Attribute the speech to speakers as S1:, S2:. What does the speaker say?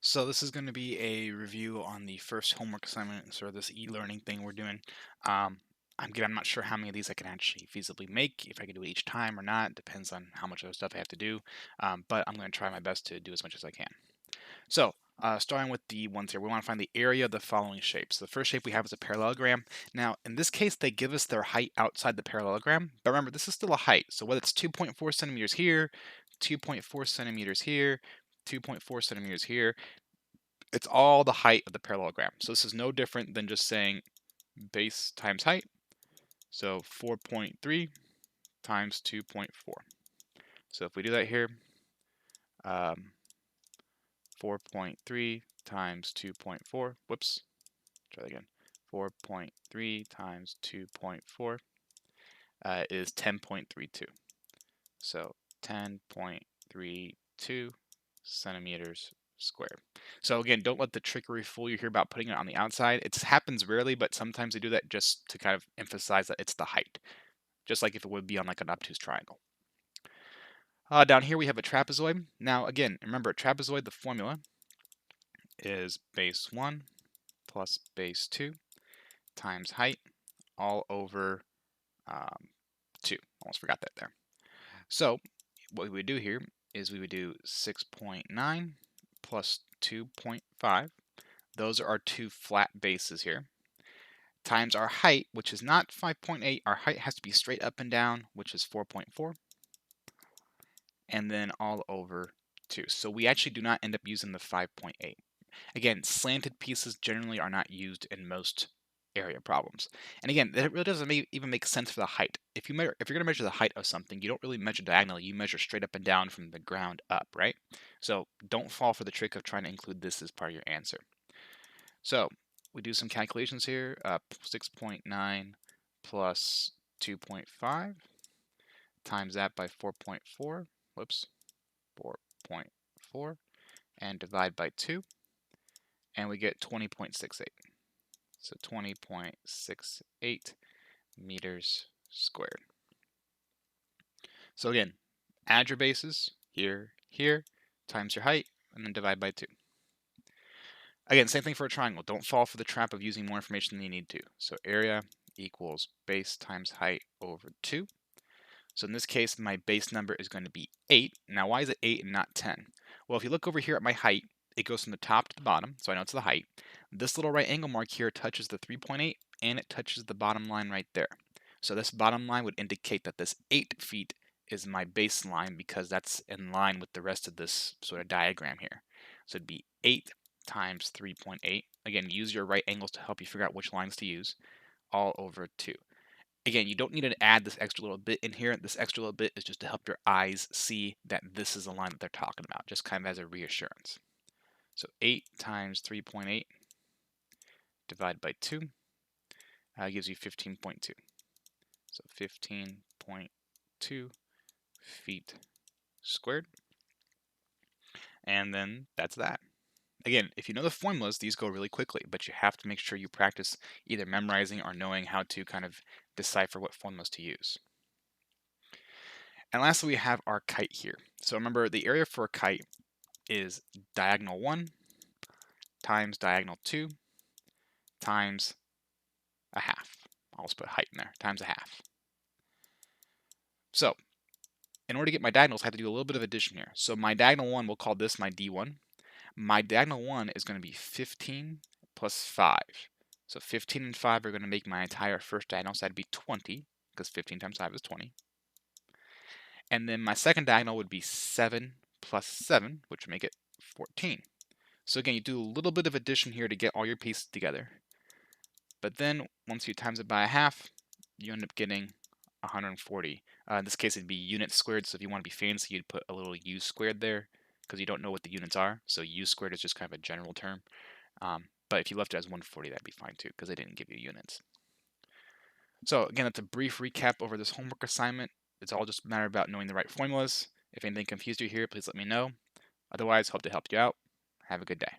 S1: So this is going to be a review on the first homework assignment, sort of this e-learning thing we're doing. Um, I'm not sure how many of these I can actually feasibly make, if I can do it each time or not. Depends on how much other stuff I have to do. But I'm going to try my best to do as much as I can. So starting with the ones here, we want to find the area of the following shapes. So the first shape we have is a parallelogram. Now, in this case, they give us their height outside the parallelogram. But remember, this is still a height. So whether it's 2.4 centimeters here, 2.4 centimeters here, 2.4 centimeters here, it's all the height of the parallelogram. So this is no different than just saying base times height. So 4.3 times 2.4. So if we do that here, um, 4.3 times 2.4, whoops, try that again. 4.3 times 2.4 is 10.32. So 10.32 centimeters squared. So again, don't let the trickery fool you here about putting it on the outside. It happens rarely, but sometimes they do that just to kind of emphasize that it's the height, just like if it would be on like an obtuse triangle. Down here we have a trapezoid. Now again, remember a trapezoid, the formula is base 1 plus base 2 times height all over 2. Almost forgot that there. So what we would do here is we would do 6.9 plus 2.5. Those are our two flat bases here. Times our height, which is not 5.8. Our height has to be straight up and down, which is 4.4. And then all over 2. So we actually do not end up using the 5.8. Again, slanted pieces generally are not used in most area problems. And again, that really doesn't even make sense for the height. If you're going to measure the height of something, you don't really measure diagonally. You measure straight up and down from the ground up, right? So don't fall for the trick of trying to include this as part of your answer. So we do some calculations here. 6.9 plus 2.5 times that by 4.4. Whoops, 4.4, and divide by 2, and we get 20.68. So 20.68 meters squared. So again, add your bases here, here, times your height, and then divide by 2. Again, same thing for a triangle. Don't fall for the trap of using more information than you need to. So area equals base times height over 2. So in this case, my base number is going to be 8. Now, why is it 8 and not 10? Well, if you look over here at my height, it goes from the top to the bottom, so I know it's the height. This little right angle mark here touches the 3.8, and it touches the bottom line right there. So this bottom line would indicate that this 8 feet is my baseline because that's in line with the rest of this sort of diagram here. So it'd be 8 times 3.8. Again, use your right angles to help you figure out which lines to use, all over 2. Again, you don't need to add this extra little bit in here. This extra little bit is just to help your eyes see that this is the line that they're talking about, just kind of as a reassurance. So 8 times 3.8 divided by 2 gives you 15.2. So 15.2 feet squared. And then that's that. Again, if you know the formulas, these go really quickly, but you have to make sure you practice either memorizing or knowing how to kind of decipher what formulas to use. And lastly, we have our kite here. So remember, the area for a kite is diagonal 1 times diagonal 2 times a half. I'll just put height in there, times a half. So in order to get my diagonals, I have to do a little bit of addition here. So my diagonal 1, we'll call this my D1. My diagonal 1 is going to be 15 plus 5. So 15 and 5 are going to make my entire first diagonal, so that'd be 20, because 15 times 5 is 20. And then my second diagonal would be 7 plus 7, which would make it 14. So again, you do a little bit of addition here to get all your pieces together. But then once you times it by a half, you end up getting 140. In this case, it'd be units squared. So if you want to be fancy, you'd put a little u squared there because you don't know what the units are. So u squared is just kind of a general term. But if you left it as 140, that'd be fine too because they didn't give you units. So again, that's a brief recap over this homework assignment. It's all just a matter about knowing the right formulas. If anything confused you here, please let me know. Otherwise, hope to help you out. Have a good day.